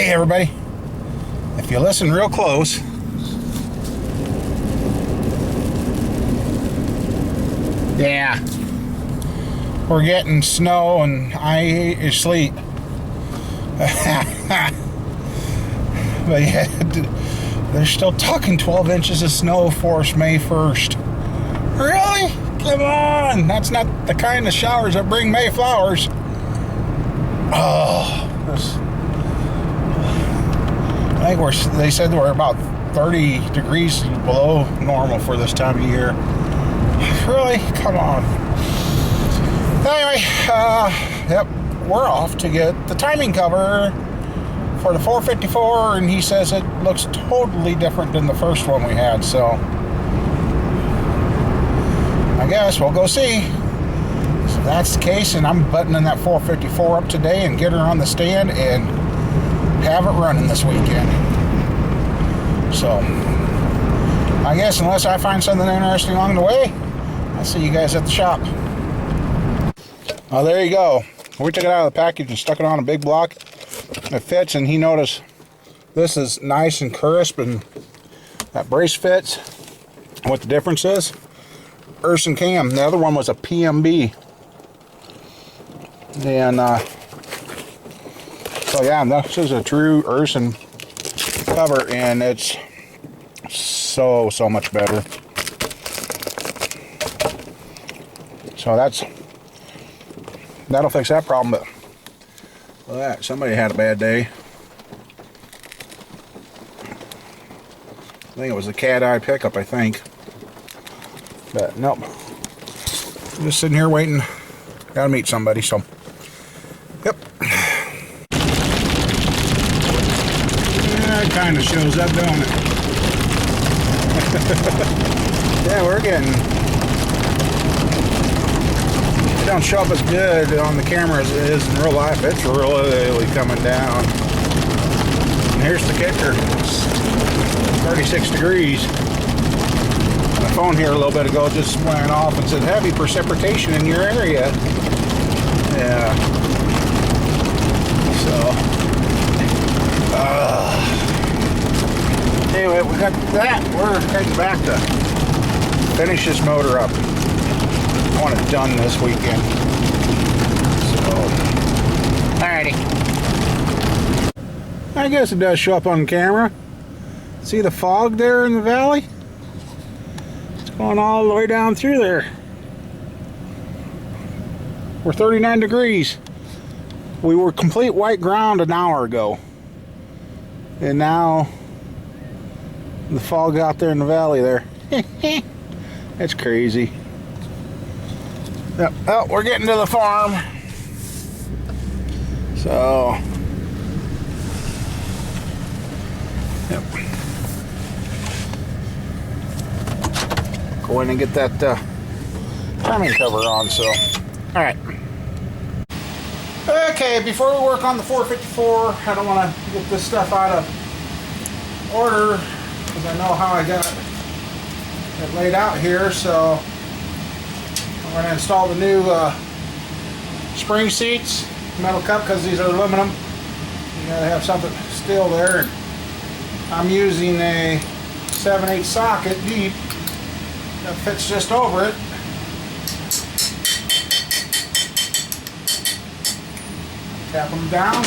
Hey everybody, if you listen real close, yeah, we're getting snow and I hate your sleep. But yeah, they're still talking 12 inches of snow for us May 1st. Really? Come on, that's not the kind of showers that bring May flowers. Oh, I think they said we're about 30 degrees below normal for this time of year. Really? Come on. Anyway, yep, we're off to get the timing cover for the 454, and he says it looks totally different than the first one we had, so I guess we'll go see. So if that's the case, and I'm buttoning that 454 up today and get her on the stand and have it running this weekend. So I guess unless I find something interesting along the way, I'll see you guys at the shop. Oh, there you go. We took it out of the package and stuck it on a big block. It fits, and he noticed this is nice and crisp, and that brace fits. And what the difference is, Urson cam. The other one was a PMB. And so yeah, this is a true Urson cover, and it's so much better. So that'll fix that problem. But look at that, somebody had a bad day. I think it was a cat eye pickup, I think. But nope. I'm just sitting here waiting. Gotta meet somebody, so yep. Yeah, it kind of shows up, don't it? Yeah, we're getting... It don't show up as good on the camera as it is in real life. It's really coming down. And here's the kicker. It's 36 degrees. My phone here a little bit ago just went off and said heavy precipitation in your area. Yeah. So. Anyway, we got that. We're heading back to finish this motor up. I want it done this weekend. So, alrighty. I guess it does show up on camera. See the fog there in the valley? It's going all the way down through there. We're 39 degrees. We were complete white ground an hour ago. And now the fog out there in the valley there. That's crazy. Yep. Oh, we're getting to the farm. So, yep. Go in and get that timing cover on. So, all right. Okay, before we work on the 454, I don't want to get this stuff out of order because I know how I got it laid out here. So I'm going to install the new spring seats, metal cup, because these are aluminum. You got to have something steel there. I'm using a 7/8 socket deep that fits just over it. Tap them down.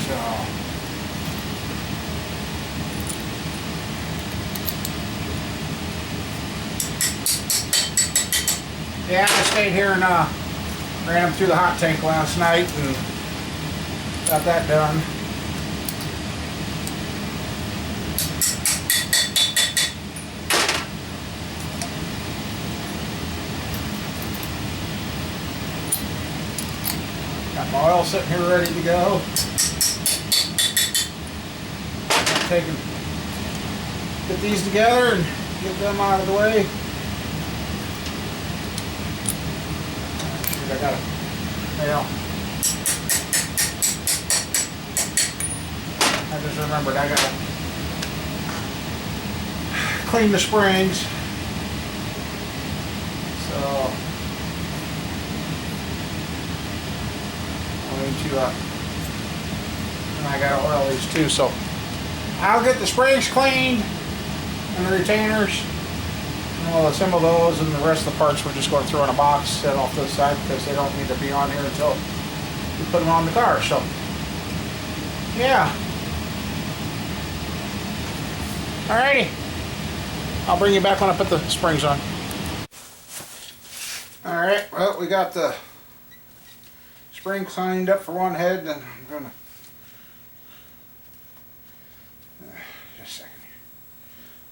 So. Yeah, I stayed here and ran them through the hot tank last night and got that done. Got my oil sitting here ready to go. Get these together and get them out of the way. I got it. Yeah. I just remembered I gotta clean the springs. So need to, and I gotta oil these too, so I'll get the springs cleaned and the retainers, and we'll assemble those, and the rest of the parts we're just going to throw in a box, set off to the side, because they don't need to be on here until we put them on the car, so yeah. Alrighty, I'll bring you back when I put the springs on. Alright, well, we got the spring cleaned up for one head, and I'm gonna just a second here.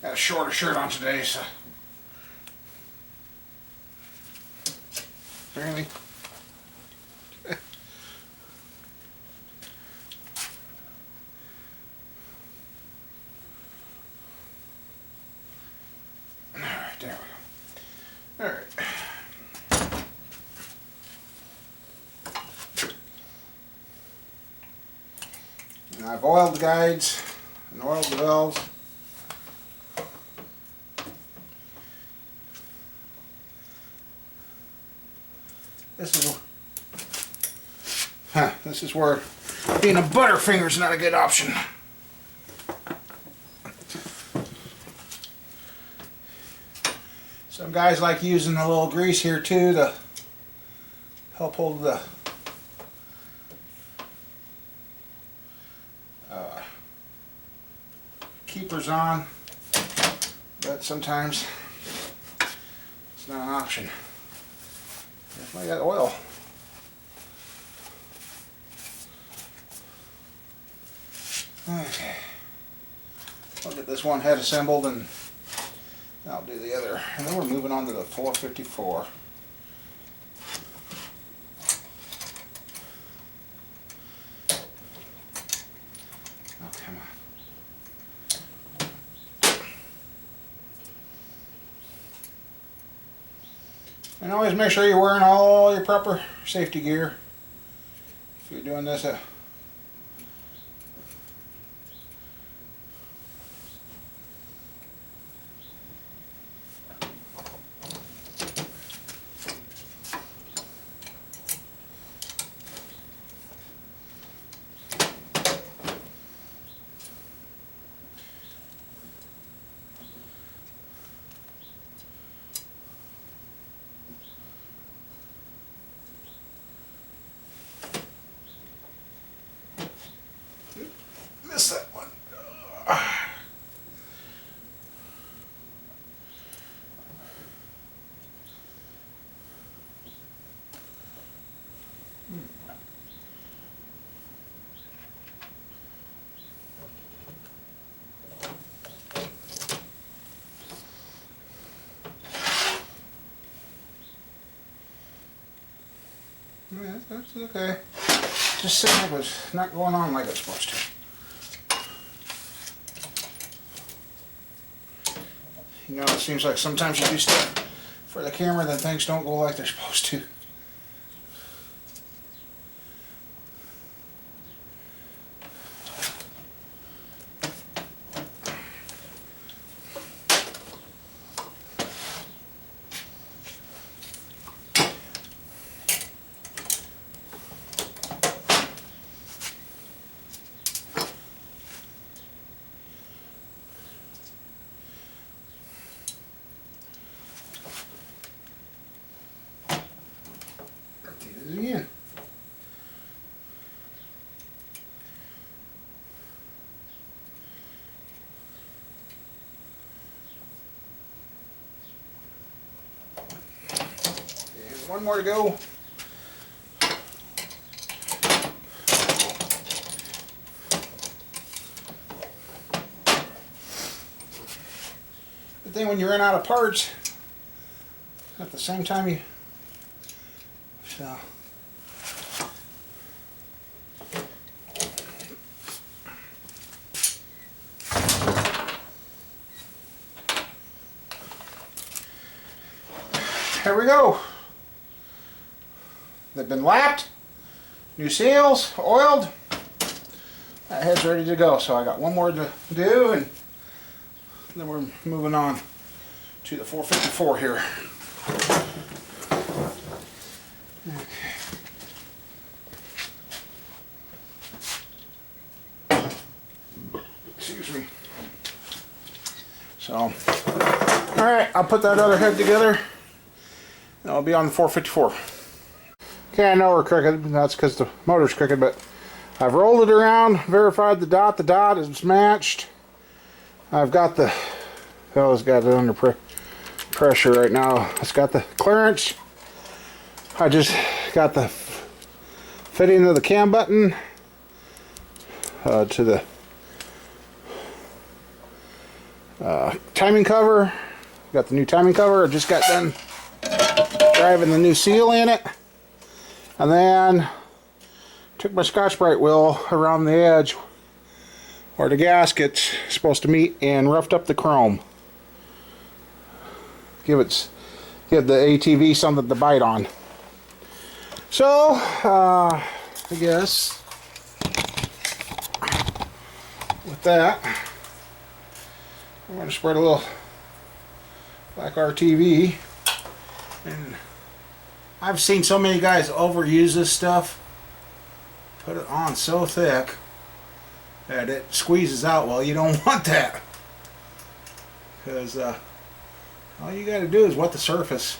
Got a shorter shirt on today, so really. Alright, there we go. Alright. I've oiled the guides and oiled the valves. This is where being a butterfinger is not a good option. Some guys like using a little grease here too to help hold the keepers on, but sometimes it's not an option. Definitely got oil. Okay, I'll get this one head assembled and I'll do the other, and then we're moving on to the 454. Oh, come on. And always make sure you're wearing all your proper safety gear if you're doing this. Missed that one. Yeah, that's okay. Just seemed like it was not going on like it's supposed to. You know, it seems like sometimes you do stuff for the camera, then things don't go like they're supposed to. Again. And one more to go. Good thing when you run out of parts, at the same time you so. Here we go. They've been lapped, new seals, oiled. That head's ready to go. So I got one more to do, and then we're moving on to the 454 here. Okay. So, all right, I'll put that other head together, and I'll be on the 454. Okay, I know we're crooked. That's because the motor's crooked, but I've rolled it around, verified the dot. The dot is matched. I've got the, oh, it's got it under pressure right now. It's got the clearance. I just got the fitting of the cam button to the timing cover. Got the new timing cover. I just got done driving the new seal in it. And then took my Scotch-Brite wheel around the edge where the gasket's supposed to meet and roughed up the chrome. Give the ATV something to bite on. So, I guess with that, I'm going to spread a little black RTV. And I've seen so many guys overuse this stuff. Put it on so thick that it squeezes out. Well, you don't want that. Because all you got to do is wet the surface.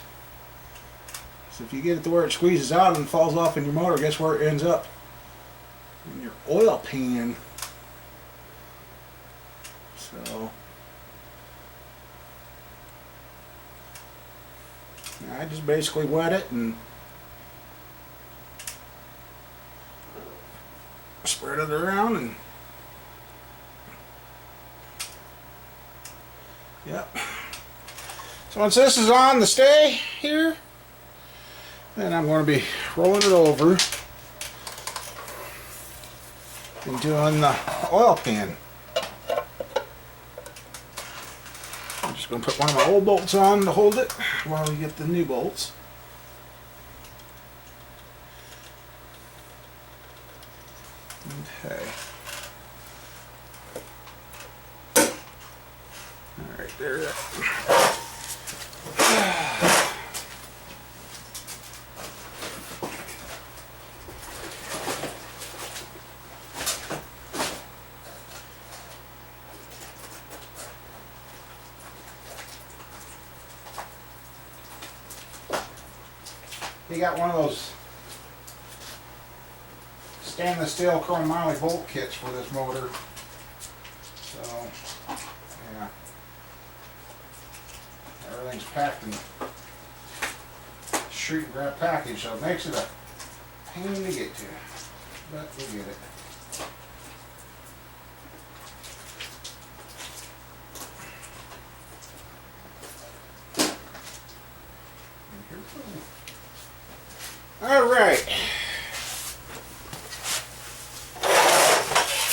So if you get it to where it squeezes out and falls off in your motor, guess where it ends up? In your oil pan. So I just basically wet it and spread it around, and yep. So once this is on the stay here, then I'm going to be rolling it over and doing the oil pan. I'm just going to put one of my old bolts on to hold it while we get the new bolts. Okay. Alright, there. He got one of those stainless steel chromoly bolt kits for this motor. So, yeah. Everything's packed in shrink wrap package, so it makes it a pain to get to. But we get it. Alright.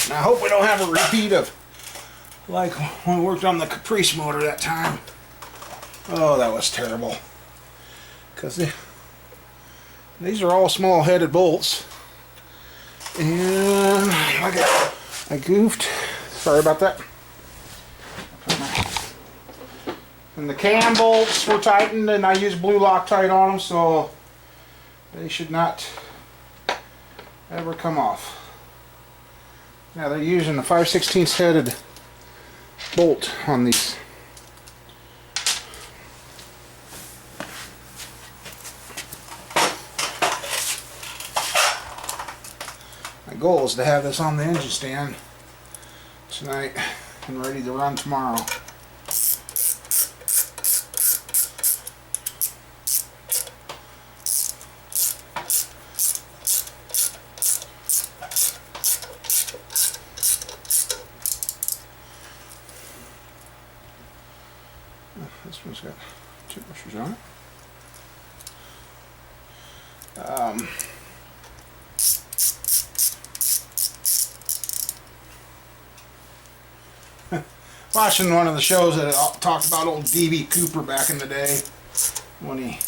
Now I hope we don't have a repeat of like when we worked on the Caprice motor that time. Oh, that was terrible. Because these are all small headed bolts. And I goofed. Sorry about that. And the cam bolts were tightened, and I used blue Loctite on them, so they should not ever come off. Now they're using a 5/16 headed bolt on these. My goal is to have this on the engine stand tonight and ready to run tomorrow. This one's got 2 bushers on it. Watching one of the shows that talked about old D.B. Cooper back in the day when he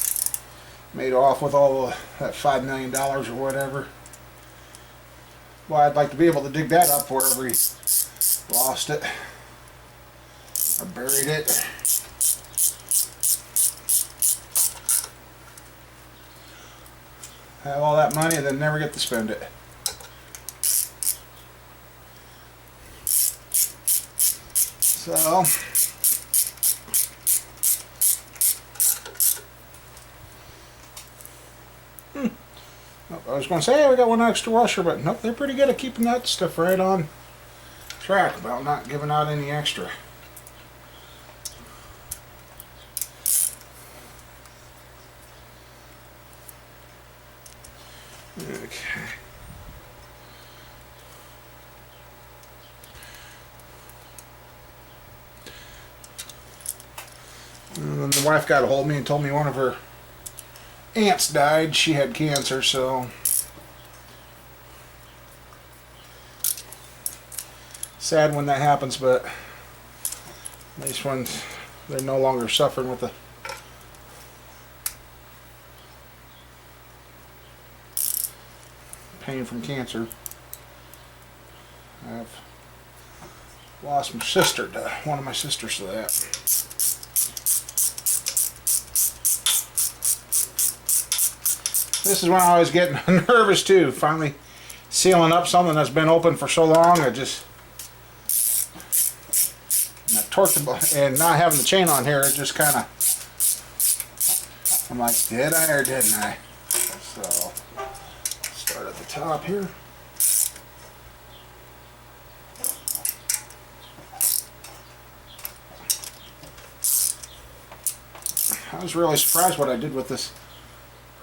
made off with all that $5 million or whatever. Well, I'd like to be able to dig that up wherever he lost it or buried it. Have all that money and then never get to spend it. So, I was going to say, we got one extra washer, but nope, they're pretty good at keeping that stuff right on track about not giving out any extra. Okay. And then the wife got a hold of me and told me one of her aunts died. She had cancer, so sad when that happens, but at least when they're no longer suffering with the pain from cancer. I've lost my sister to one of my sisters to that. This is when I was getting nervous too. Finally sealing up something that's been open for so long. I torqued the, and not having the chain on here, it just kind of, I'm like, did I or didn't I? So start at the top here. I was really surprised what I did with this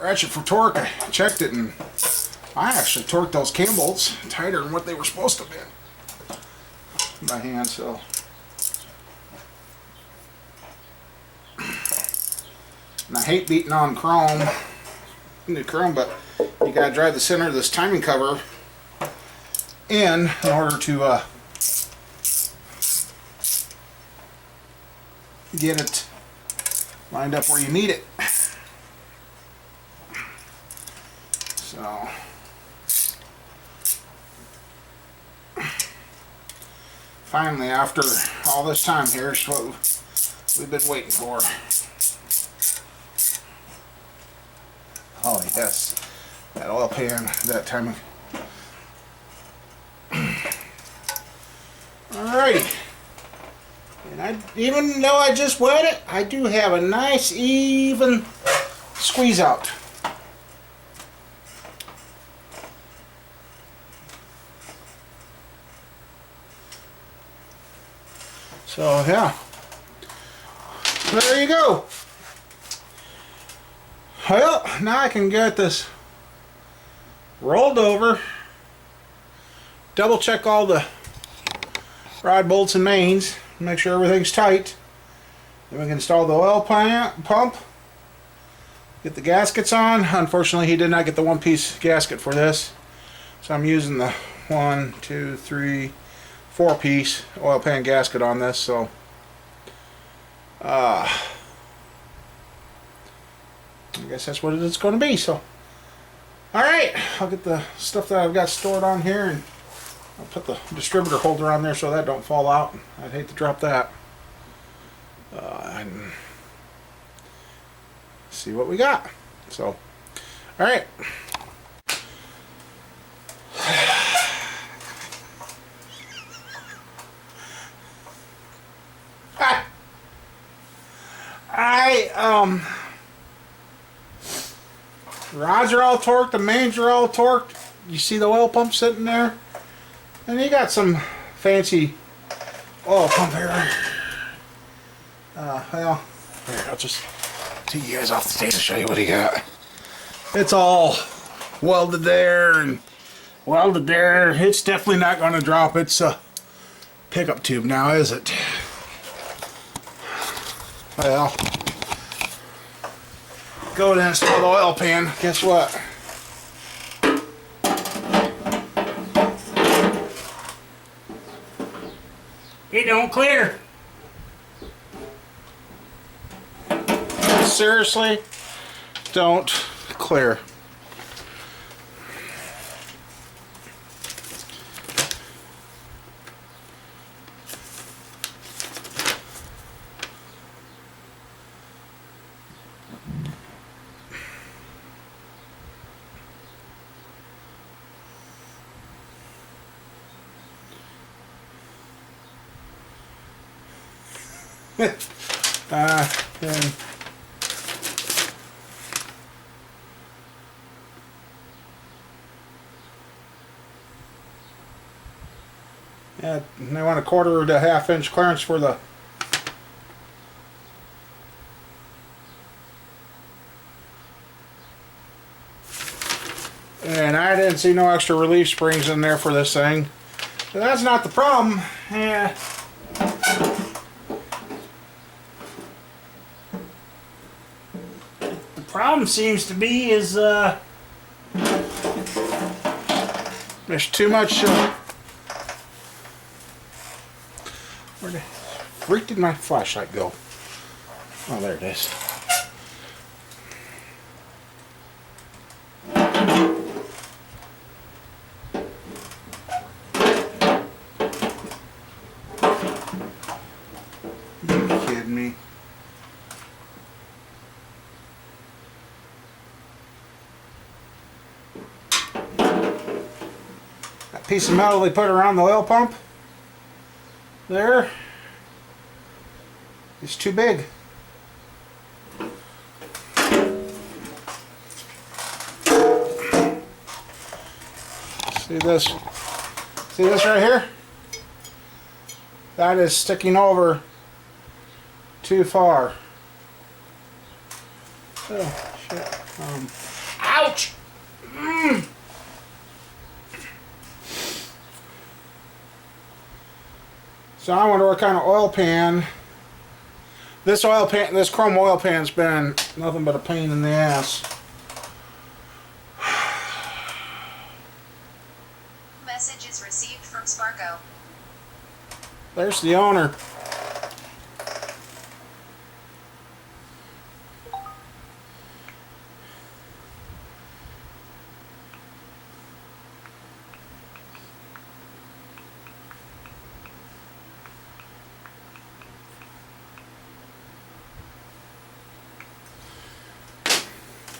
ratchet for torque. I checked it and I actually torqued those cam bolts tighter than what they were supposed to be by hand. So and I hate beating on chrome, new chrome, but you gotta drive the center of this timing cover in order to get it lined up where you need it. So finally, after all this time, here's what we've been waiting for. Oh yes, that oil pan, that time. Alrighty. And even though I just wet it, I do have a nice even squeeze out. So yeah, there you go. Well, now I can get this rolled over, double check all the rod bolts and mains, make sure everything's tight. Then we can install the oil pump, get the gaskets on. Unfortunately, he did not get the one-piece gasket for this, so I'm using the 1, 2, 3, 4-piece oil pan gasket on this. So I guess that's what it's going to be. So alright, I'll get the stuff that I've got stored on here and I'll put the distributor holder on there so that don't fall out. I'd hate to drop that. And see what we got. So alright. Rods are all torqued, the mains are all torqued. You see the oil pump sitting there? And you got some fancy oil pump here. Well, here, I'll just take you guys off the stand and show you what he got. It's all welded there and welded there. It's definitely not going to drop. It's a pickup tube now, is it? Well, go and install the oil pan. Guess what? It don't clear. Seriously, don't clear. Then And they want a 1/4 to 1/2 inch clearance for the and I didn't see no extra relief springs in there for this thing. But that's not the problem. Yeah. The problem seems to be is there's too much. Where the freak did my flashlight go? Oh, there it is. You kidding me? That piece of metal they put around the oil pump there is too big. See this? See this right here? That is sticking over too far. Oh, shit. Ouch! So I wonder what kind of oil pan. This chrome oil pan's been nothing but a pain in the ass. Message is received from Sparko. There's the owner.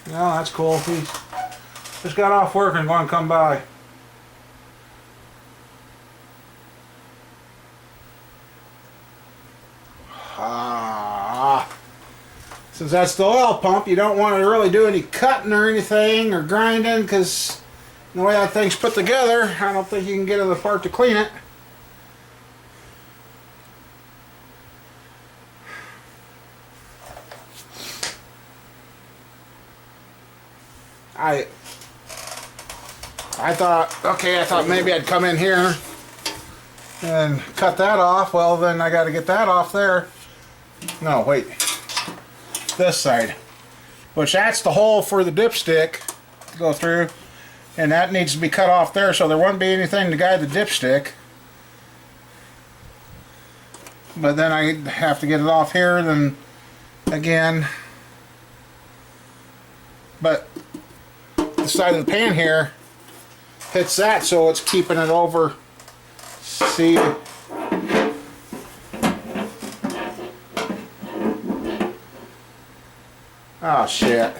Well, that's cool. He just got off work and going to come by. Since that's the oil pump, you don't want to really do any cutting or anything or grinding, because the way that thing's put together, I don't think you can get it apart to clean it. I thought maybe I'd come in here and cut that off. Well, then I got to get that off there. No, wait. This side. Which that's the hole for the dipstick to go through. And that needs to be cut off there, so there won't be anything to guide the dipstick. But then I have to get it off here, then again. But the side of the pan here hits that, so it's keeping it over. See? Oh shit.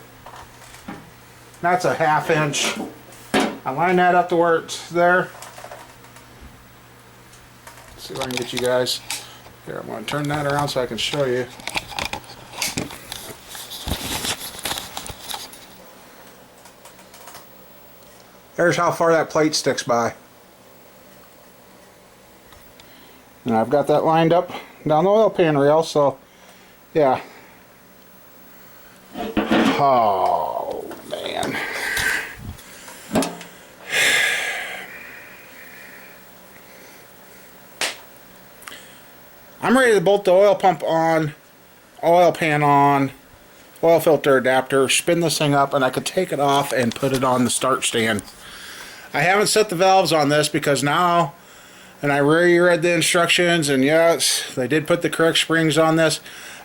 That's a 1/2 inch. I line that up to where it's there. Let's see if I can get you guys. Here, I'm going to turn that around so I can show you. There's how far that plate sticks by. And I've got that lined up down the oil pan rail, so yeah. Oh man. I'm ready to bolt the oil pump on, oil pan on, oil filter adapter, spin this thing up, and I could take it off and put it on the start stand. I haven't set the valves on this because now, and I reread the instructions, and yes, they did put the correct springs on this.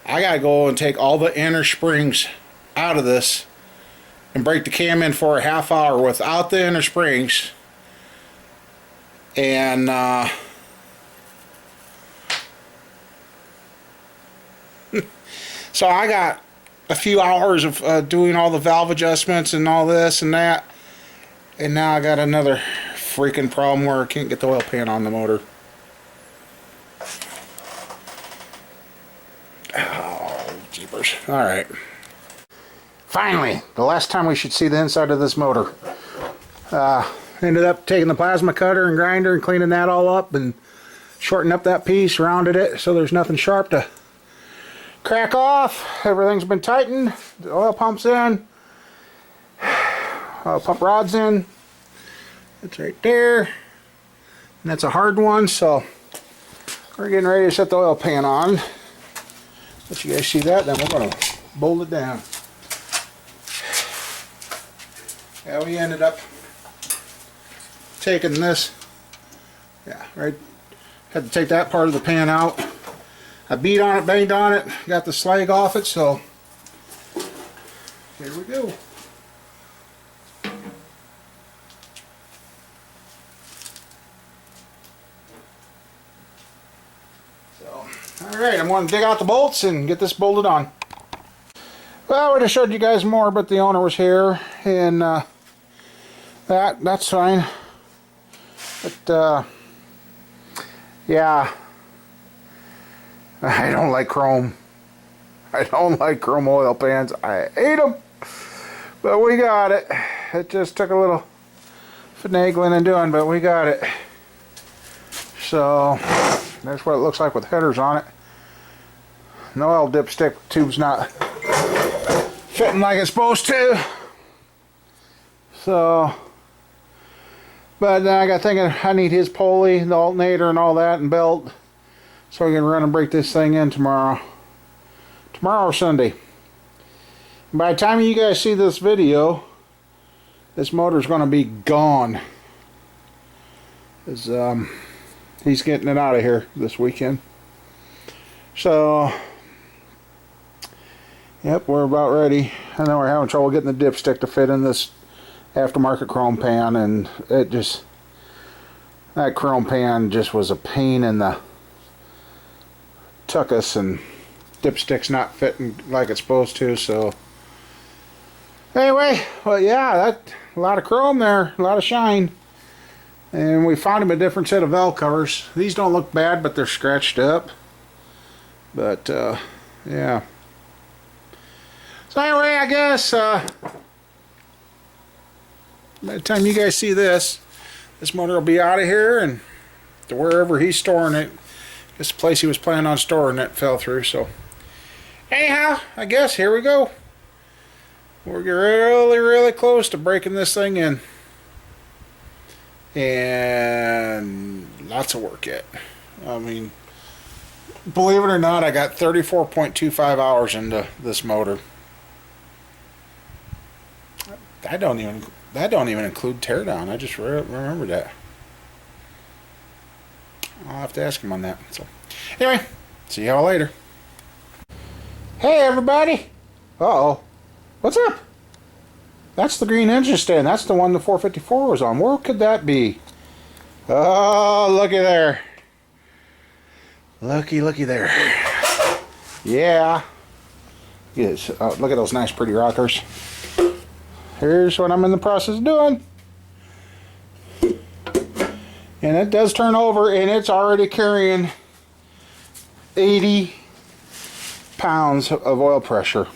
I gotta go and take all the inner springs out of this and break the cam in for a 1/2 hour without the inner springs. And so I got a few hours of doing all the valve adjustments and all this and that. And now I got another freaking problem where I can't get the oil pan on the motor. Oh, jeepers. Alright. Finally, the last time we should see the inside of this motor. Ended up taking the plasma cutter and grinder and cleaning that all up and shortened up that piece, rounded it so there's nothing sharp to crack off. Everything's been tightened. The oil pump's in. Pump rod's in. It's right there. And that's a hard one, so we're getting ready to set the oil pan on. Let you guys see that, then we're going to bolt it down. Yeah, we ended up taking this. Yeah, right. Had to take that part of the pan out. I beat on it, banged on it, got the slag off it, so here we go. Alright, I'm going to dig out the bolts and get this bolted on. Well, I would have showed you guys more, but the owner was here, and that's fine. But, yeah, I don't like chrome. I don't like chrome oil pans. I hate them. But we got it. It just took a little finagling and doing, but we got it. So, that's what it looks like with headers on it. The oil dipstick tube's not fitting like it's supposed to. So, but I got thinking I need his pulley, the alternator and all that, and belt, so I can run and break this thing in tomorrow. Tomorrow or Sunday. By the time you guys see this video, this motor's going to be gone. He's getting it out of here this weekend. So, yep, we're about ready. I know we're having trouble getting the dipstick to fit in this aftermarket chrome pan, and it just, that chrome pan just was a pain in the tuchus, and dipstick's not fitting like it's supposed to. So anyway, well, yeah, that a lot of chrome there, a lot of shine. And we found him a different set of valve covers. These don't look bad, but they're scratched up. But, yeah. So anyway, I guess, by the time you guys see this motor will be out of here and to wherever he's storing it. This place he was planning on storing it fell through, so. Anyhow, I guess, here we go. We're really, really close to breaking this thing in. And lots of work yet. I mean, believe it or not, I got 34.25 hours into this motor. That don't even include teardown. I just remember that. I'll have to ask him on that. So anyway, see y'all later. Hey everybody. Uh-oh. What's up? That's the green engine stand. That's the one the 454 was on. Where could that be? Oh, looky there. Looky there. Yeah. Yes. Oh, look at those nice pretty rockers. Here's what I'm in the process of doing. And it does turn over, and it's already carrying 80 pounds of oil pressure.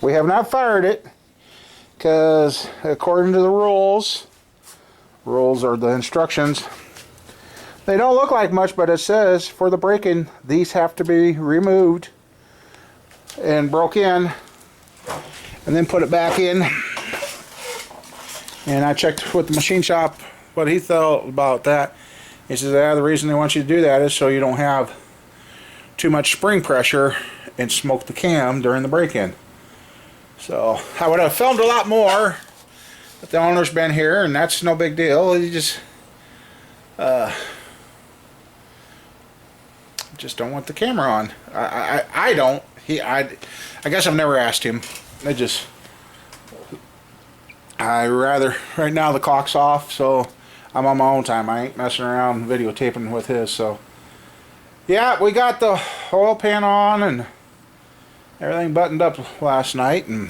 We have not fired it, because according to the rules are the instructions, they don't look like much, but it says for the break-in, these have to be removed and broke in and then put it back in. And I checked with the machine shop what he thought about that. He says, the reason they want you to do that is so you don't have too much spring pressure and smoke the cam during the break-in. So I would have filmed a lot more, but the owner's been here, and that's no big deal. He just don't want the camera on. I don't. I guess I've never asked him. I rather, right now the clock's off, so I'm on my own time. I ain't messing around videotaping with his. So yeah, we got the oil pan on and everything buttoned up last night, and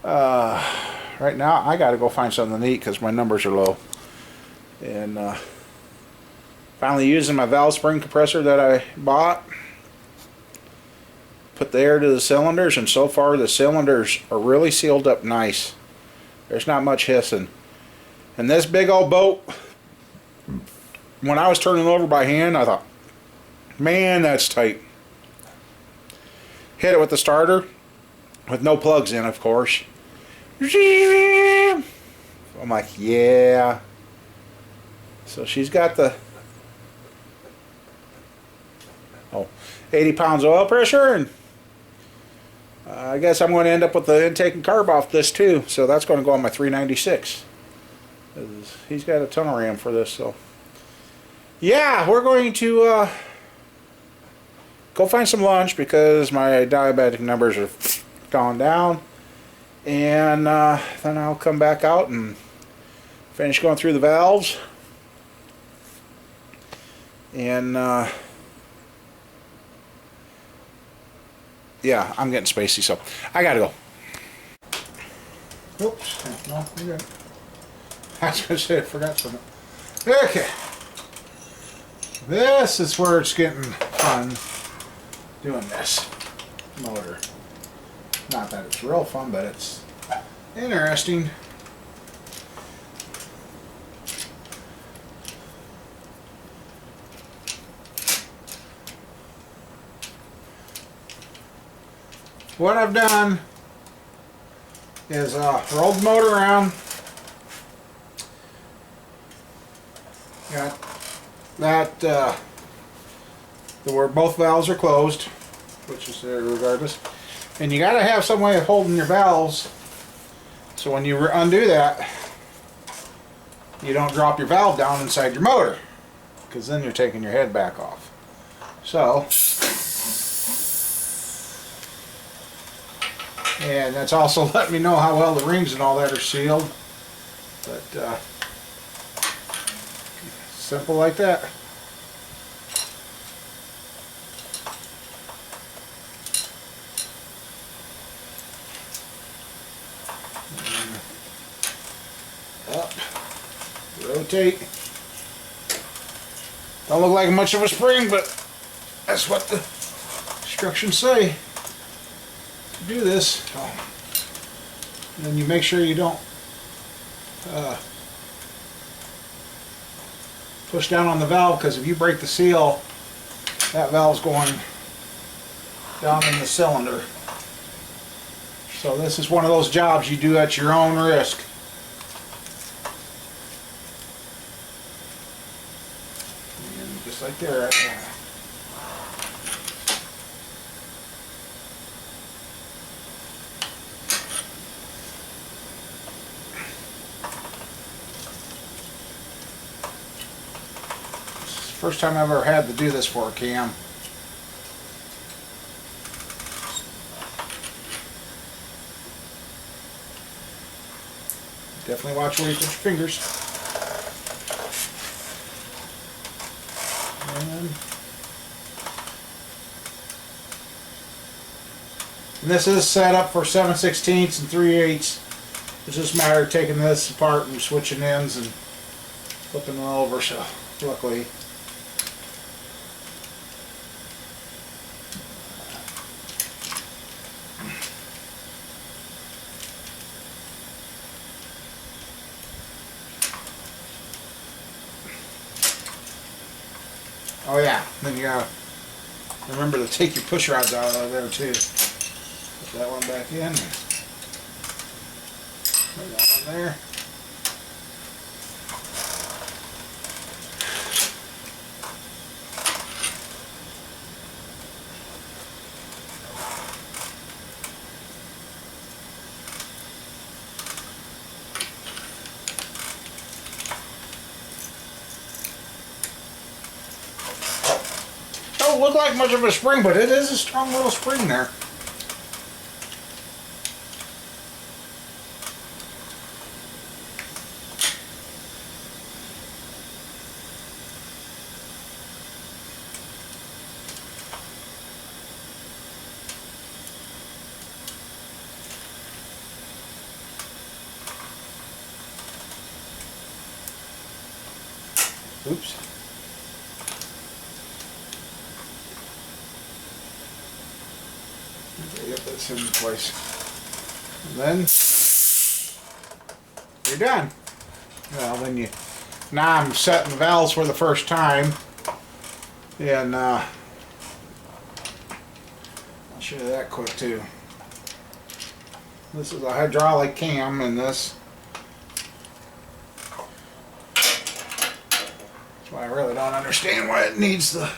right now I gotta go find something to eat because my numbers are low. And finally using my valve spring compressor that I bought, put the air to the cylinders, and so far the cylinders are really sealed up nice. There's not much hissing. And this big old boat when I was turning over by hand, I thought, man, that's tight. Hit it with the starter, with no plugs in, of course. I'm like, yeah. So she's got the 80 pounds of oil pressure, and I guess I'm going to end up with the intake and carb off this too. So that's going to go on my 396. He's got a ton of RAM for this. So yeah, we're going to go find some lunch because my diabetic numbers are gone down, and then I'll come back out and finish going through the valves. And yeah, I'm getting spacey, so I gotta go. Oops, no, you're good. I was gonna say I forgot something. Okay, this is where it's getting fun doing this motor. Not that it's real fun, but it's interesting. What I've done is rolled the motor around. Got that where both valves are closed, which is there regardless. And you got to have some way of holding your valves so when you undo that, you don't drop your valve down inside your motor, because then you're taking your head back off. So, and that's also let me know how well the rings and all that are sealed. But simple like that. Up, rotate. Don't look like much of a spring, but that's what the instructions say to do this. And then you make sure you don't push down on the valve, because if you break the seal, that valve's going down in the cylinder. So this is one of those jobs you do at your own risk. And just like there. First time I've ever had to do this for a cam. Definitely watch where you put your fingers. And this is set up for 7/16 and 3/8. It's just a matter of taking this apart and switching ends and flipping it over. So luckily. Oh yeah, then you gotta remember to take your push rods out of there too. Put that one back in. Put that one there. Don't look like much of a spring, but it is a strong little spring there. Oops. Okay, yep, that's in place. And then you're done. Well, then you Now I'm setting the valves for the first time, and I'll show you that quick too. This is a hydraulic cam, and that's why I really don't understand why it needs the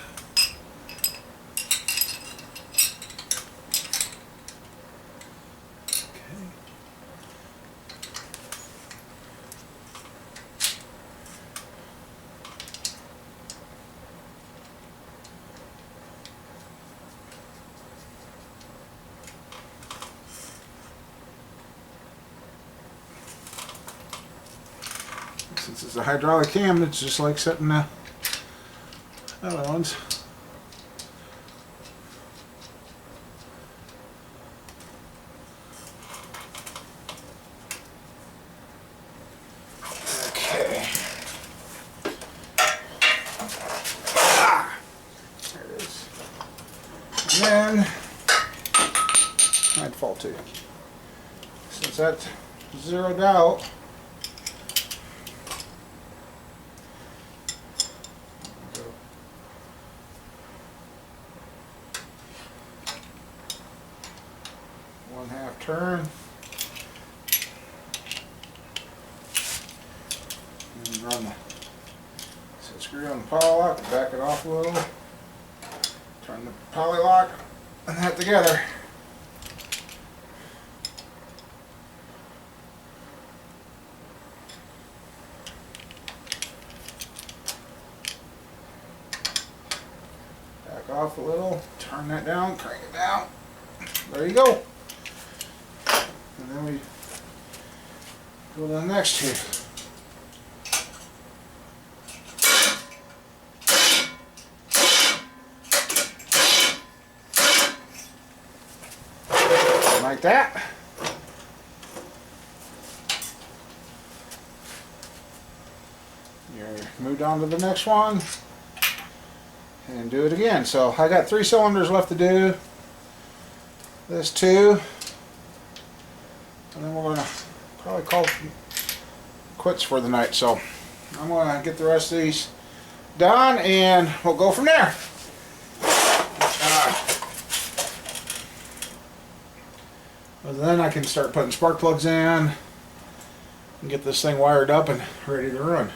since it's a hydraulic cam, it's just like setting the other ones. Okay. There it is. And then I'd fall too. Since that's zeroed out, turn and run the screw on the poly lock, back it off a little, turn the poly lock and that together. Back off a little, turn that down, crank it down. There you go. And then we go to the next two. Like that. You're moved on to the next one and do it again. So I got 3 cylinders left to do. This 2. And then we're going to probably call quits for the night. So I'm going to get the rest of these done and we'll go from there. Then I can start putting spark plugs in and get this thing wired up and ready to run.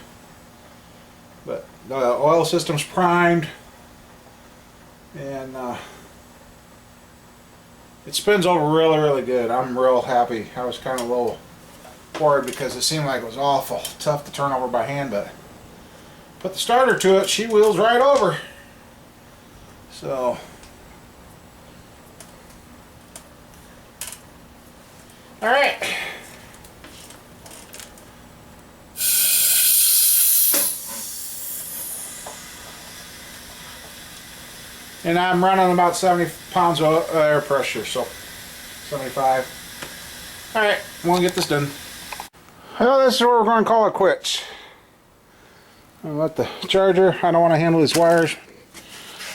But the oil system's primed and it spins over really good. I'm real happy. I was kind of a little worried because it seemed like it was awful tough to turn over by hand, but put the starter to it, she wheels right over. So all right. And I'm running about 70 pounds of air pressure, so 75. All right, I'm gonna get this done. Well, this is where we're going to call it quits. I'll let the charger, I don't want to handle these wires.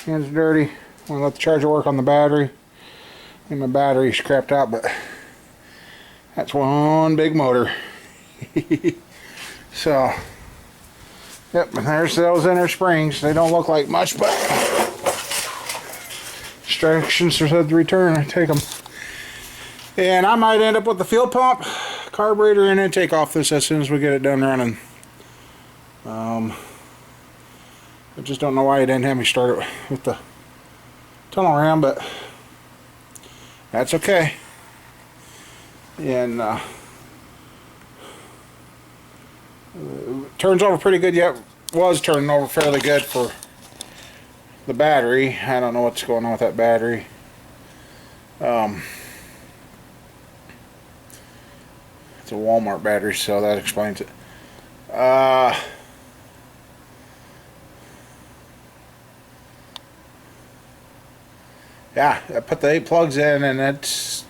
Hands are dirty. I'm gonna let the charger work on the battery. I think my battery's crapped out, but that's one big motor. So, yep, and there's those inner springs. They don't look like much, but instructions are said to return. I take them. And I might end up with the fuel pump, carburetor, and intake off this as soon as we get it done running. I just don't know why you didn't have me start it with the tunnel ram, but that's okay. And turns over pretty good yet. Was turning over fairly good for the battery. I don't know what's going on with that battery. It's a Walmart battery, so that explains it. Yeah, I put the 8 plugs in and it's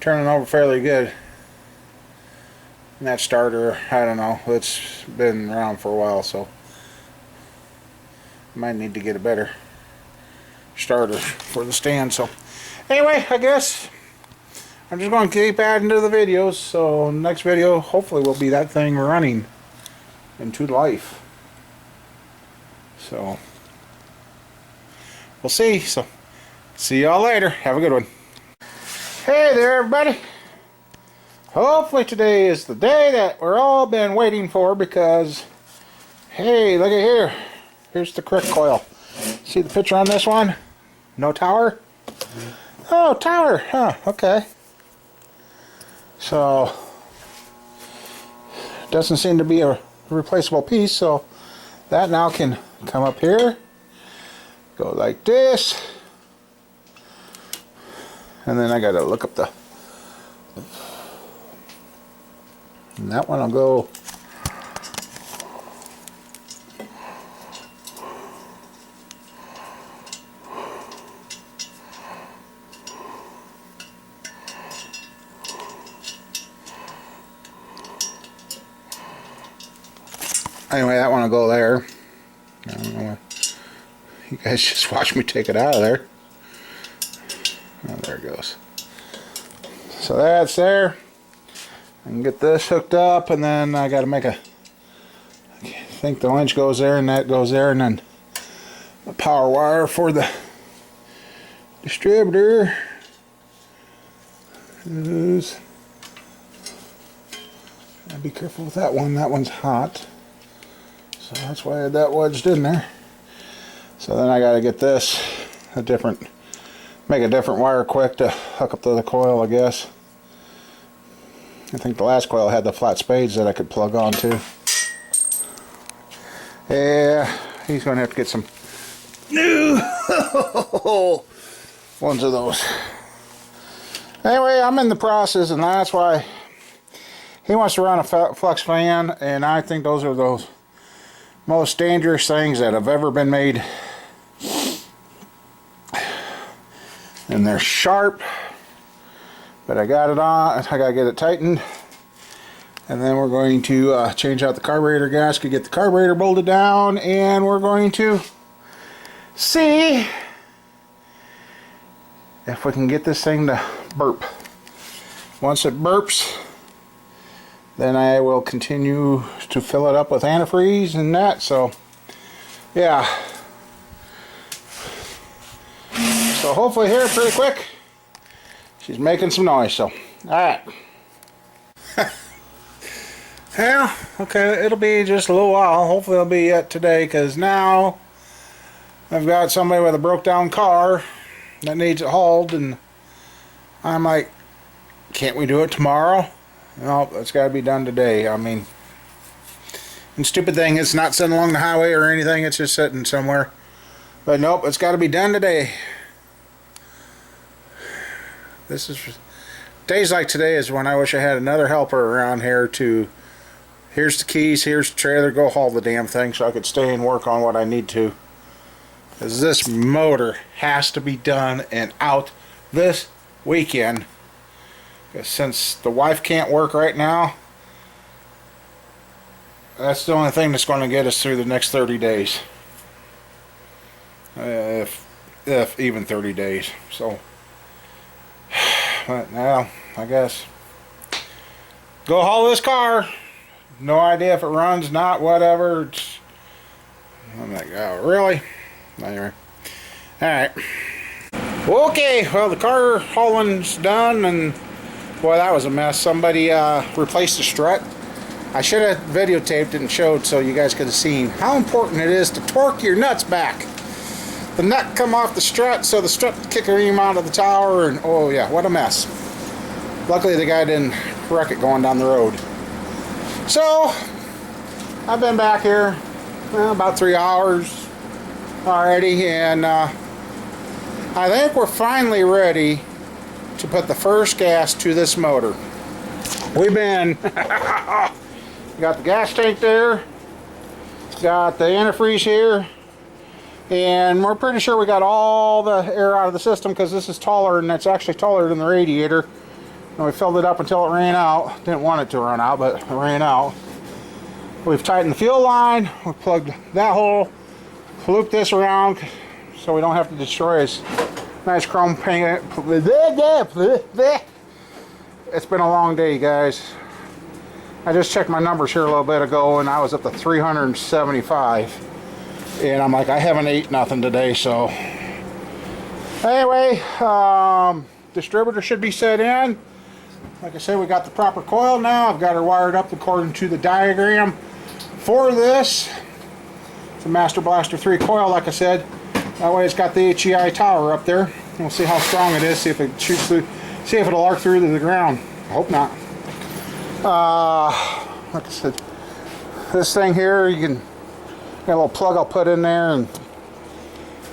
turning over fairly good. And that starter, I don't know, it's been around for a while, so I might need to get a better starter for the stand. So anyway, I guess I'm just going to keep adding to the videos, so next video hopefully will be that thing running. into life. So we'll see. So see y'all later. Have a good one. Hey there, everybody. Hopefully today is the day that we're all been waiting for, because hey, look at here. Here's the correct coil. See the picture on this one? No tower? Oh, tower. Huh, okay. So doesn't seem to be a replaceable piece, so that now can come up here, go like this, and then I gotta look up the, and that one will go anyway, that one will go there. I don't know why. You guys just watch me take it out of there. Oh, there it goes. So that's there. I can get this hooked up, and then I got to make a, I think the winch goes there, and that goes there, and then a power wire for the distributor. Gotta be careful with that one. That one's hot. So that's why I had that wedged in there. So then I got to get this a different, make a different wire quick to hook up to the coil, I guess. I think the last coil had the flat spades that I could plug onto. Yeah, he's going to have to get some new ones of those. Anyway, I'm in the process, and that's why he wants to run a flux fan, and I think those are those most dangerous things that have ever been made. And they're sharp, but I got it on. I gotta get it tightened, and then we're going to change out the carburetor gasket, get the carburetor bolted down, and we're going to see if we can get this thing to burp. Once it burps, then I will continue to fill it up with antifreeze and that. So yeah, so hopefully here pretty quick she's making some noise. So alright. Yeah, okay, it'll be just a little while. Hopefully it'll be yet today, because now I've got somebody with a broke down car that needs it hauled, and I'm like, can't we do it tomorrow? No, it's got to be done today. I mean, and stupid thing, it's not sitting along the highway or anything, it's just sitting somewhere. But nope, it's got to be done today. This is, days like today is when I wish I had another helper around here to, here's the keys, here's the trailer, go haul the damn thing, so I could stay and work on what I need to. Because this motor has to be done and out this weekend. Because since the wife can't work right now, that's the only thing that's going to get us through the next 30 days. If even 30 days. So, but now, I guess, go haul this car. No idea if it runs, not, whatever. I'm like, oh, really? Anyway. Alright. Okay, well, the car hauling's done, and boy, that was a mess. Somebody replaced the strut. I should have videotaped it and showed so you guys could have seen how important it is to torque your nuts back. The nut come off the strut, so the strut kicker him out of the tower, and oh yeah, what a mess. Luckily the guy didn't wreck it going down the road. So, I've been back here about 3 hours already, and I think we're finally ready to put the first gas to this motor. We've been got the gas tank there, got the antifreeze here, and we're pretty sure we got all the air out of the system, because this is taller, and it's actually taller than the radiator. And we filled it up until it ran out. Didn't want it to run out, but it ran out. We've tightened the fuel line, we plugged that hole, looped this around so we don't have to destroy his nice chrome paint. It's been a long day, guys. I just checked my numbers here a little bit ago, and I was up to 375. And I'm like, I haven't ate nothing today, so. Anyway, distributor should be set in. Like I said, we got the proper coil now. I've got her wired up according to the diagram for this. It's a Master Blaster 3 coil, like I said. That way it's got the HEI tower up there. We'll see how strong it is, see if it shoots through, see if it'll arc through to the ground. I hope not. Like I said, this thing here, you can got a little plug I'll put in there, and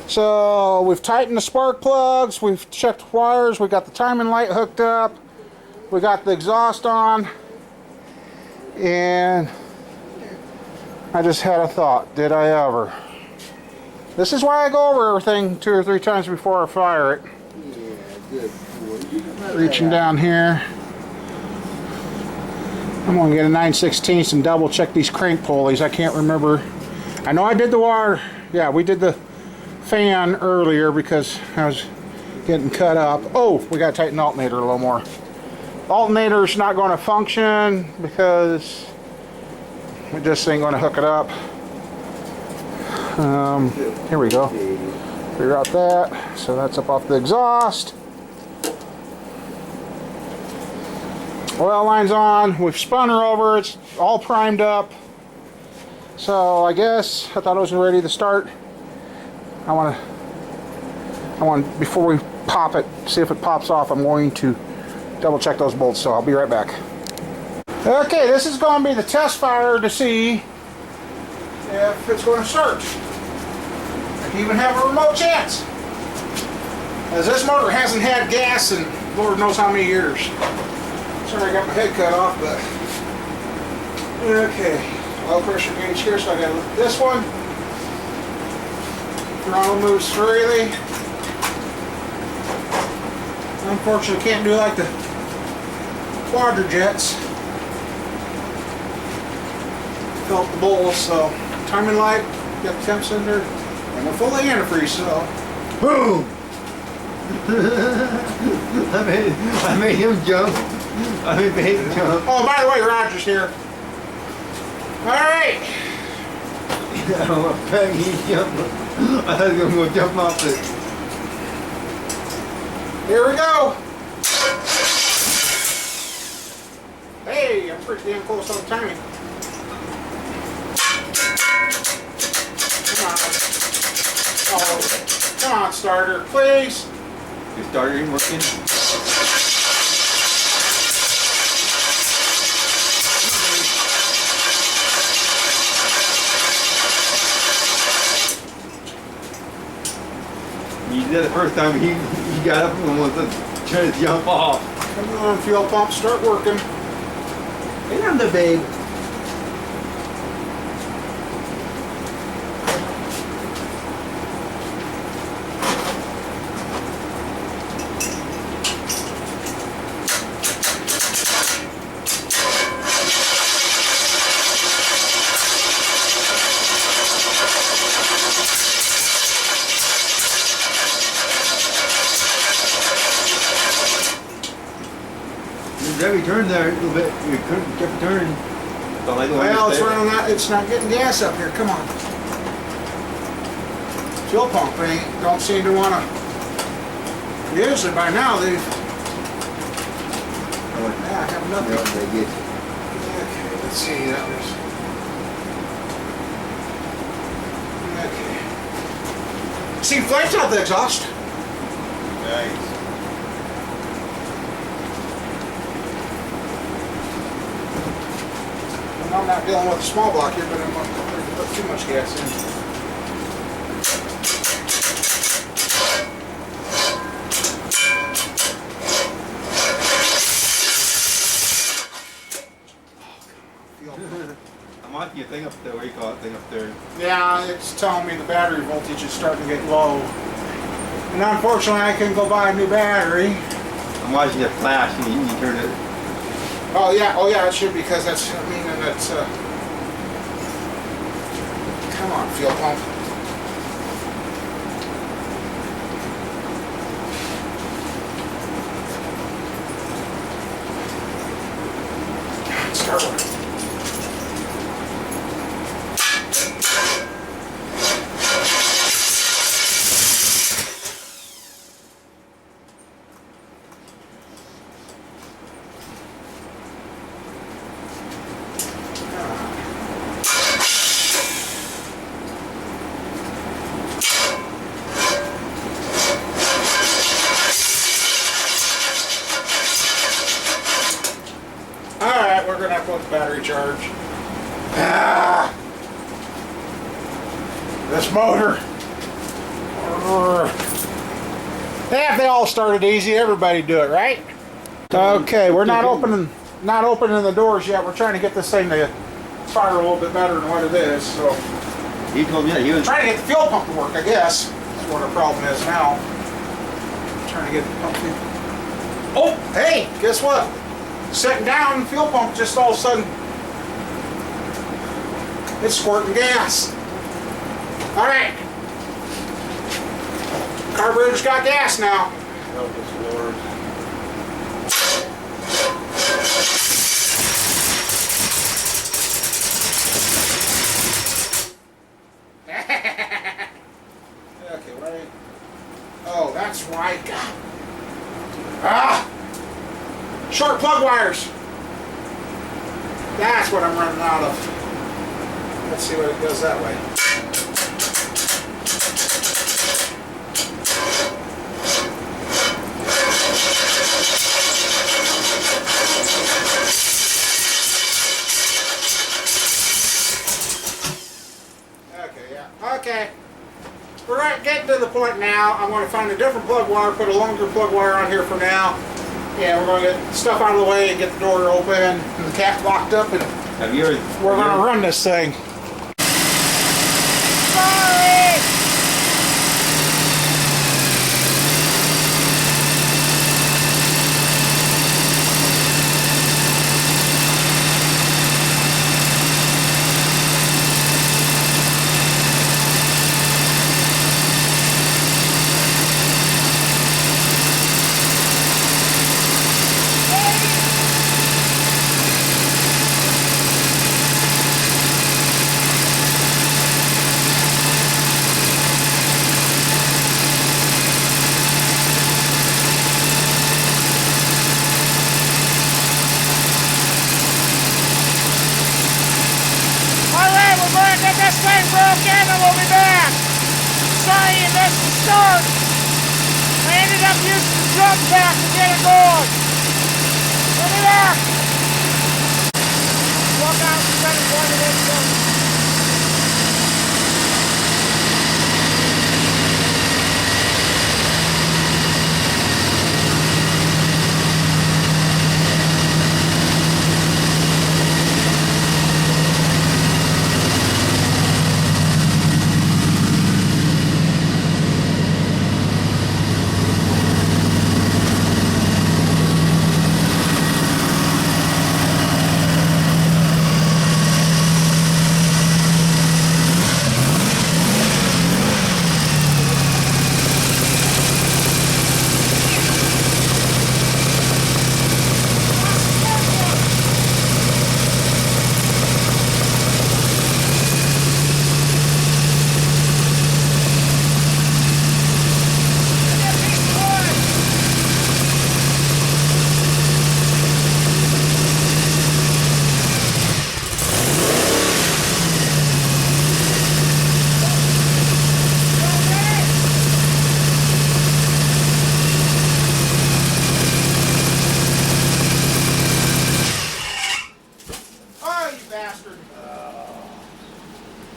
so we've tightened the spark plugs, we've checked wires, we got the timing light hooked up, we got the exhaust on, and I just had a thought, did I ever? This is why I go over everything 2 or 3 times before I fire it. Yeah, good. Reaching down here. I'm going to get a 9/16 and double check these crank pulleys. I can't remember. I know I did the wire. Yeah, we did the fan earlier because I was getting cut up. Oh, we got to tighten the alternator a little more. The alternator's not going to function because we just ain't going to hook it up. Here we go. Figure out that. So that's up off the exhaust. Oil line's on. We've spun her over. It's all primed up. So I guess I thought it was ready to start. I want before we pop it, see if it pops off, I'm going to double check those bolts. So I'll be right back. Okay, this is going to be the test fire to see if it's going to start. I can even have a remote chance, as this motor hasn't had gas in Lord knows how many years. Sorry I got my head cut off, but okay. Oil pressure gauge here, so I got to look at this one. Throttle moves freely. Unfortunately, can't do like the quadrojets. Fill up the bowls, so timing light, got the temp sender, and we're full of antifreeze, so. Boom! I made him jump. I made him jump. Oh, by the way, Roger's here. Alright! He jumped. I thought he was going to jump off it. Here we go! Hey, I'm pretty damn close on timing. Come on. Oh, come on, starter, please. Your starter ain't working? You did that the first time he got up and was trying to jump off. Come on, fuel pump, start working. Hey, I'm the babe. Every turn there a little bit, we couldn't keep turning. Well, it's running that, it's not getting gas up here, come on. Fuel pump don't seem to want to. Usually by now they've. Yeah, I have nothing. Okay, let's see, that was. Okay. See flames out the exhaust. Nice. I'm not dealing with a small block here, but I'm not going to put too much gas in. I'm watching your thing up there, what do you call it, thing up there? Yeah, it's telling me the battery voltage is starting to get low. And unfortunately, I couldn't go buy a new battery. I'm watching it flash and you turn it. Oh yeah, it should, because that's, I mean, and that's, come on, fuel pump. Start working. recharge. Ah, this motor. Yeah, if they all started easy, everybody'd do it, right? Okay, we're not opening the doors yet. We're trying to get this thing to fire a little bit better than what it is. So He told me that he was trying to get the fuel pump to work, I guess. That's what our problem is now. Trying to get the pump. Oh, hey, guess what? Setting down the fuel pump, just all of a sudden, it's squirting gas. All right. Carburetor's got gas now. Help us, Lord. Okay, right. Oh, that's right. God. Ah! Short plug wires. That's what I'm running out of. Let's see what it does that way. Okay, yeah. Okay. We're getting to the point now. I'm going to find a different plug wire, put a longer plug wire on here for now. Yeah, we're going to get stuff out of the way and get the door open and the cap locked up, and we're going to run this thing. Sorry! Get this thing broke in and we'll be back. Sorry you missed the start. I ended up using the drum pack to get it going. We'll be back. Walk out and set it one of those.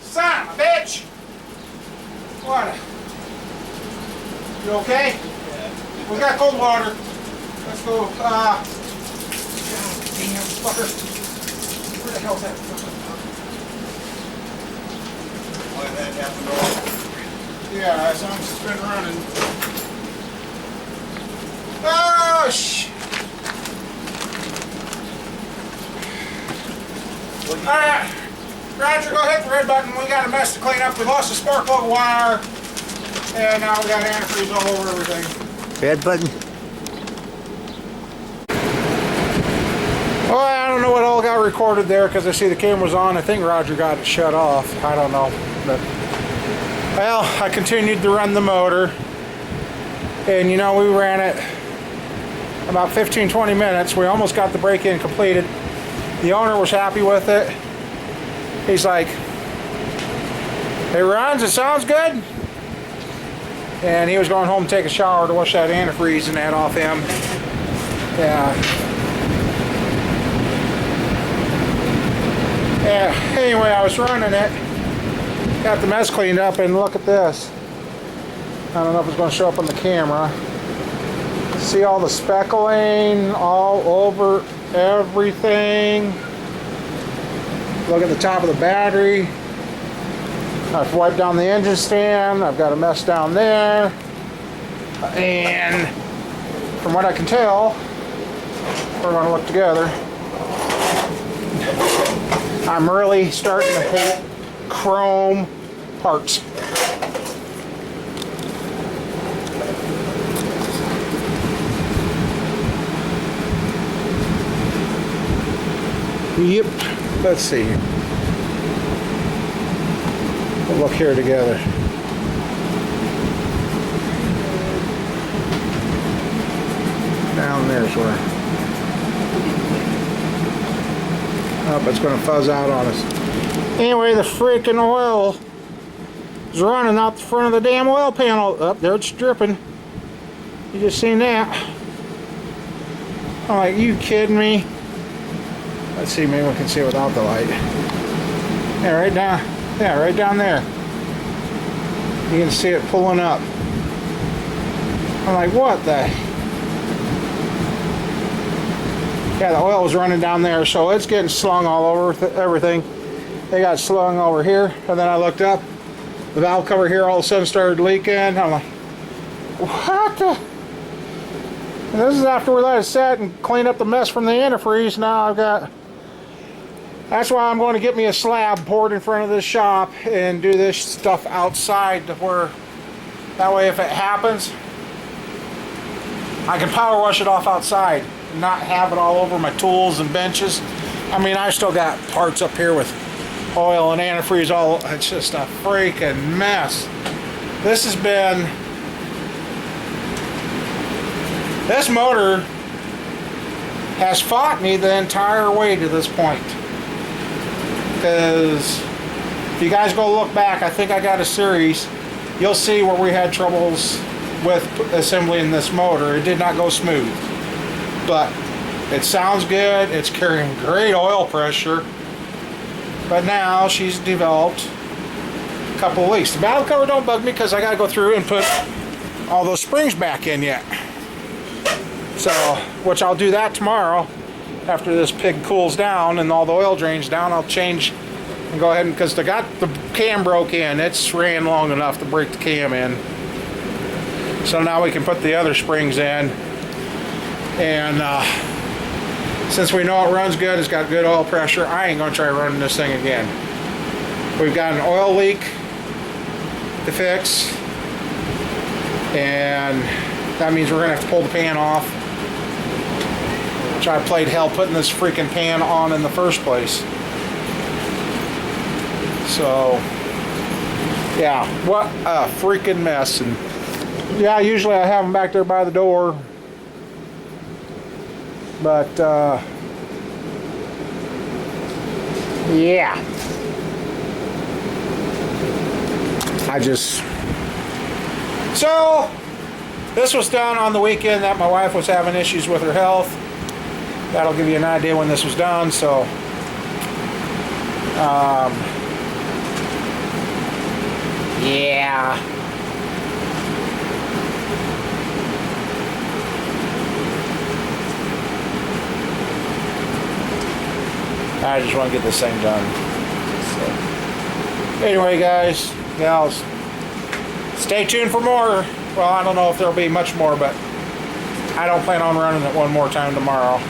Son of a bitch! What? You okay? Yeah. We got cold water. Let's go. God damn fucker. Where the hell's that fucker? Why that happened? Yeah, as long as it's been running. Oh, shit. Alright. Roger, go hit the red button. We got a mess to clean up. We lost a spark plug wire. And now we got antifreeze all over everything. Red button? Oh, I don't know what all got recorded there because I see the camera's on. I think Roger got it shut off. I don't know. But, well, I continued to run the motor. And you know, we ran it about 15-20 minutes. We almost got the break-in completed. The owner was happy with it. He's like, it runs, it sounds good. And he was going home to take a shower to wash that antifreeze and that off him. Yeah. Yeah, anyway, I was running it. Got the mess cleaned up, and look at this. I don't know if it's going to show up on the camera. See all the speckling all over everything. Look at the top of the battery. I've wiped down the engine stand. I've got a mess down there. And from what I can tell, we're going to look together. I'm really starting to hate chrome parts. Yep. Let's see. We'll look here together. Down there's where. Oh, it's going to fuzz out on us. Anyway, the freaking oil is running out the front of the damn oil panel. Up there, it's dripping. You just seen that? I'm like, you kidding me? Let's see, maybe we can see it without the light. Yeah, right down. Yeah, right down there. You can see it pulling up. I'm like, what the? Yeah, the oil was running down there, so it's getting slung all over everything. They got slung over here, and then I looked up. The valve cover here all of a sudden started leaking. I'm like, what the? And this is after we let it set and clean up the mess from the antifreeze. Now I've got. That's why I'm going to get me a slab poured in front of this shop and do this stuff outside to where, that way if it happens, I can power wash it off outside, not have it all over my tools and benches. I mean, I still got parts up here with oil and antifreeze all, it's just a freaking mess. This has been, this motor has fought me the entire way to this point. Because if you guys go look back, I think I got a series, you'll see where we had troubles with assembling this motor. It did not go smooth, but it sounds good. It's carrying great oil pressure, but now she's developed a couple of leaks. The valve cover don't bug me because I got to go through and put all those springs back in yet. So, which I'll do that tomorrow. After this pig cools down and all the oil drains down, I'll change and go ahead and, because I got the cam broke in, it's ran long enough to break the cam in. So now we can put the other springs in, and since we know it runs good, it's got good oil pressure, I ain't gonna try running this thing again. We've got an oil leak to fix, and that means we're gonna have to pull the pan off. Which I played hell putting this freaking pan on in the first place. So, yeah, what a freaking mess. And yeah, usually I have them back there by the door. But, yeah. So, this was done on the weekend that my wife was having issues with her health. That'll give you an idea when this was done. So, yeah. I just want to get this thing done. So, anyway, guys, gals, stay tuned for more. Well, I don't know if there'll be much more, but I don't plan on running it one more time tomorrow.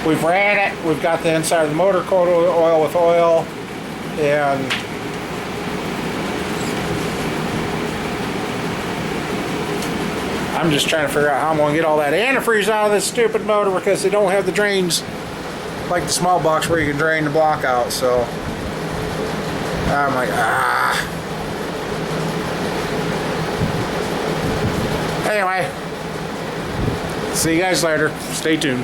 We've ran it, we've got the inside of the motor coated oil with oil, and I'm just trying to figure out how I'm going to get all that antifreeze out of this stupid motor, because they don't have the drains like the small box where you can drain the block out. So I'm like, Anyway, see you guys later. Stay tuned.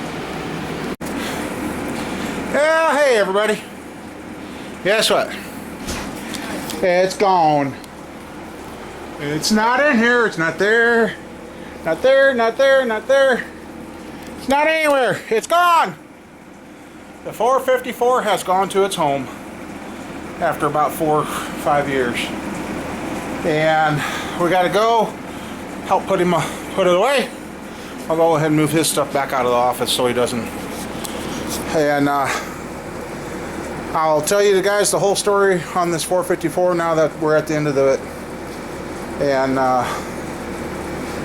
Hey everybody. Guess what? It's gone. It's not in here. It's not there. Not there, not there, not there. It's not anywhere. It's gone. The 454 has gone to its home after about 4 or 5 years. And we got to go help put it away. I'll go ahead and move his stuff back out of the office so he doesn't. And I'll tell you guys the whole story on this 454 now that we're at the end of it. And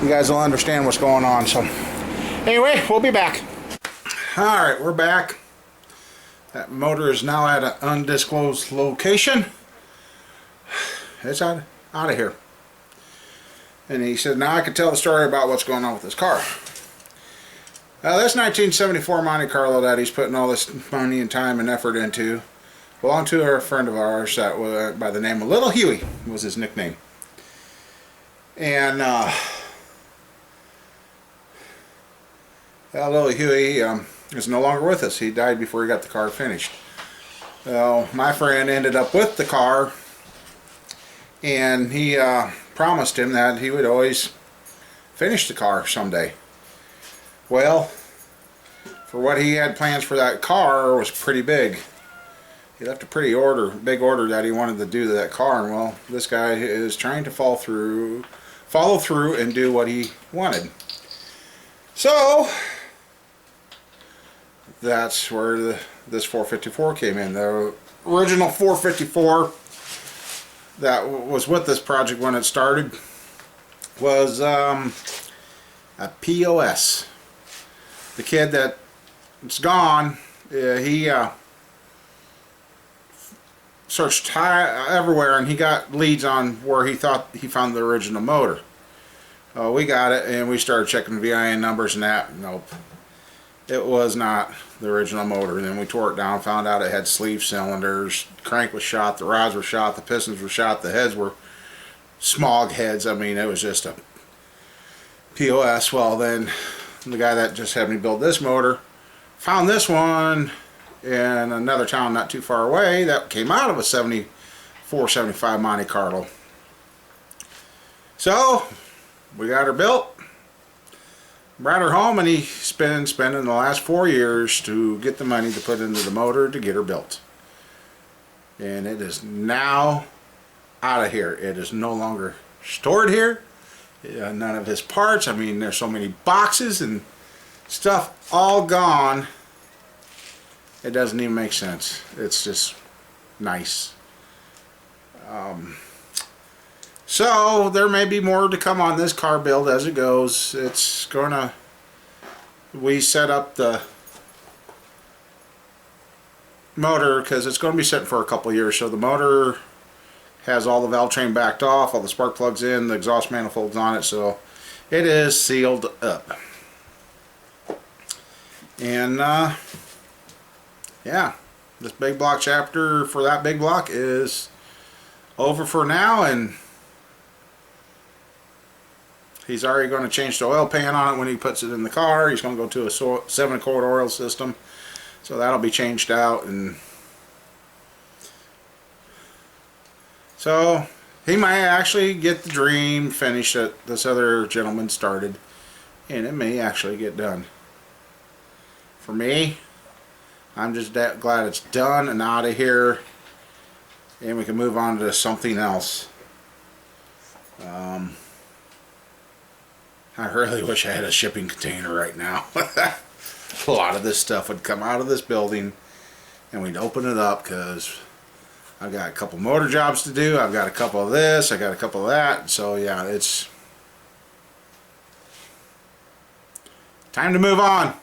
you guys will understand what's going on. So anyway, we'll be back. Alright, we're back. That motor is now at an undisclosed location. It's out of here. And he said, now I can tell the story about what's going on with this car. This 1974 Monte Carlo that he's putting all this money and time and effort into belonged to a friend of ours that was by the name of Little Huey, was his nickname. And Little Huey is no longer with us. He died before he got the car finished. Well, my friend ended up with the car, and he promised him that he would always finish the car someday. Well, for what he had plans for that car was pretty big. He left a big order that he wanted to do to that car, and well, this guy is trying to follow through and do what he wanted. So that's where this 454 came in. The original 454 that was with this project when it started was a POS. The kid that's gone, he searched everywhere, and he got leads on where he thought he found the original motor. We got it, and we started checking VIN numbers and that. Nope, it was not the original motor. And then we tore it down, found out it had sleeve cylinders, the crank was shot, the rods were shot, the pistons were shot, the heads were smog heads. I mean, it was just a POS. Well, then the guy that just had me build this motor found this one in another town not too far away that came out of a 74, 75 Monte Carlo. So we got her built, brought her home, and he's been spending the last 4 years to get the money to put into the motor to get her built. And it is now out of here. It is no longer stored here. None of his parts. I mean, there's so many boxes and stuff all gone. It doesn't even make sense. It's just nice. So there may be more to come on this car build as it goes. It's gonna. We set up the motor because it's going to be sitting for a couple of years. So the motor has all the Valvetrain backed off, all the spark plugs in, the exhaust manifolds on it, so it is sealed up. And yeah, this big block chapter for that big block is over for now, and he's already going to change the oil pan on it when he puts it in the car. He's going to go to a 7-quart oil system, so that'll be changed out. And so he might actually get the dream finished that this other gentleman started, and it may actually get done. For me, I'm just glad it's done and out of here, and we can move on to something else. I really wish I had a shipping container right now. A lot of this stuff would come out of this building, and we'd open it up, because I've got a couple motor jobs to do. I've got a couple of this, I got a couple of that. So yeah, it's time to move on.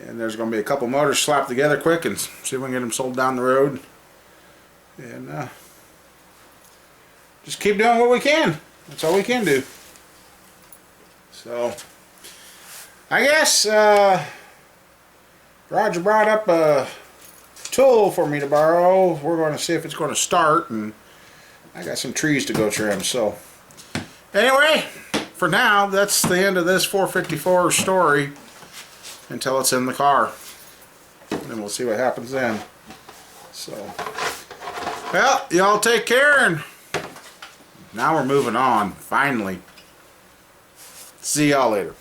And there's going to be a couple motors slapped together quick and see if we can get them sold down the road. And just keep doing what we can. That's all we can do. So I guess Roger brought up a tool for me to borrow. We're going to see if it's going to start, and I got some trees to go trim. So anyway, for now, that's the end of this 454 story until it's in the car, and we'll see what happens then. So well, y'all take care, and now we're moving on finally. See y'all later.